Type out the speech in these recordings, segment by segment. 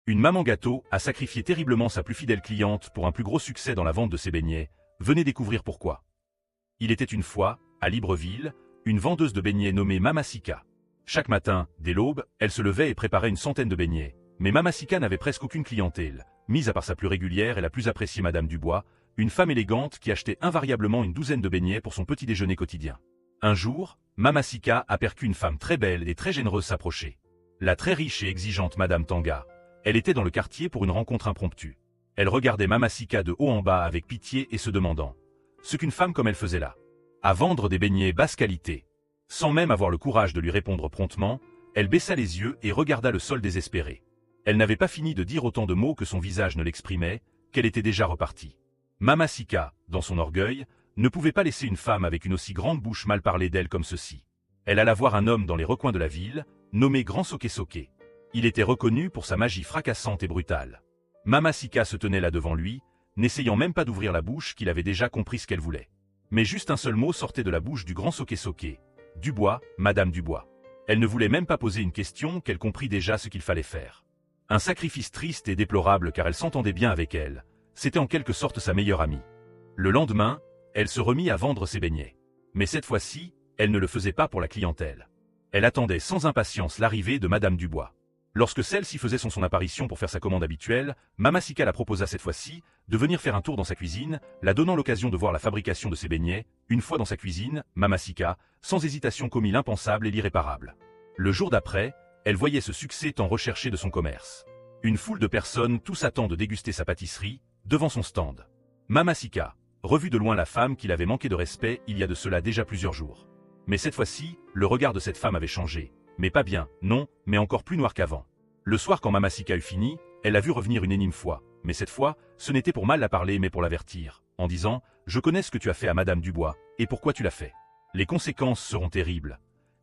Une maman gâteau a sacrifié terriblement sa plus fidèle cliente pour un plus gros succès dans la vente de ses beignets. Venez découvrir pourquoi. Il était une fois, à Libreville, une vendeuse de beignets nommée Mamacika. Chaque matin, dès l'aube, elle se levait et préparait une centaine de beignets. Mais Mamacika n'avait presque aucune clientèle, mise à part sa plus régulière et la plus appréciée Madame Dubois, une femme élégante qui achetait invariablement une douzaine de beignets pour son petit déjeuner quotidien. Un jour, Mamacika aperçut une femme très belle et très généreuse s'approcher. La très riche et exigeante Madame Tanga. Elle était dans le quartier pour une rencontre impromptue. Elle regardait Mamacika de haut en bas avec pitié et se demandant ce qu'une femme comme elle faisait là. À vendre des beignets basse qualité. Sans même avoir le courage de lui répondre promptement, elle baissa les yeux et regarda le sol désespéré. Elle n'avait pas fini de dire autant de mots que son visage ne l'exprimait, qu'elle était déjà repartie. Mamacika, dans son orgueil, ne pouvait pas laisser une femme avec une aussi grande bouche mal parler d'elle comme ceci. Elle alla voir un homme dans les recoins de la ville, nommé Grand Soké Soké. Il était reconnu pour sa magie fracassante et brutale. Mamacika se tenait là devant lui, n'essayant même pas d'ouvrir la bouche qu'il avait déjà compris ce qu'elle voulait. Mais juste un seul mot sortait de la bouche du Grand Soké Soké. Dubois, Madame Dubois. Elle ne voulait même pas poser une question qu'elle comprit déjà ce qu'il fallait faire. Un sacrifice triste et déplorable car elle s'entendait bien avec elle. C'était en quelque sorte sa meilleure amie. Le lendemain, elle se remit à vendre ses beignets. Mais cette fois-ci, elle ne le faisait pas pour la clientèle. Elle attendait sans impatience l'arrivée de Madame Dubois. Lorsque celle-ci faisait son apparition pour faire sa commande habituelle, Mamacika la proposa cette fois-ci de venir faire un tour dans sa cuisine, la donnant l'occasion de voir la fabrication de ses beignets. Une fois dans sa cuisine, Mamacika, sans hésitation commit l'impensable et l'irréparable. Le jour d'après, elle voyait ce succès tant recherché de son commerce. Une foule de personnes tous attendent de déguster sa pâtisserie, devant son stand. Mamacika revut de loin la femme qu'il avait manqué de respect il y a de cela déjà plusieurs jours. Mais cette fois-ci, le regard de cette femme avait changé. Mais pas bien, non, mais encore plus noir qu'avant. Le soir quand Mamacika eut fini, elle l'a vu revenir une énième fois, mais cette fois, ce n'était pour mal la parler mais pour l'avertir, en disant « Je connais ce que tu as fait à Madame Dubois, et pourquoi tu l'as fait. Les conséquences seront terribles. »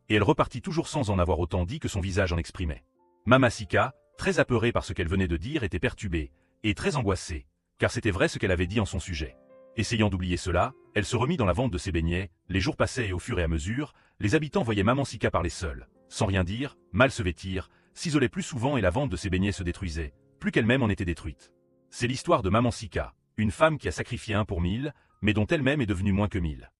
Et elle repartit toujours sans en avoir autant dit que son visage en exprimait. Mamacika, très apeurée par ce qu'elle venait de dire, était perturbée, et très angoissée, car c'était vrai ce qu'elle avait dit en son sujet. Essayant d'oublier cela, elle se remit dans la vente de ses beignets, les jours passaient et au fur et à mesure, les habitants voyaient Mamacika parler seule, sans rien dire, mal se vêtir, s'isolait plus souvent et la vente de ses beignets se détruisait, plus qu'elle-même en était détruite. C'est l'histoire de Mamacika, une femme qui a sacrifié un pour mille, mais dont elle-même est devenue moins que mille.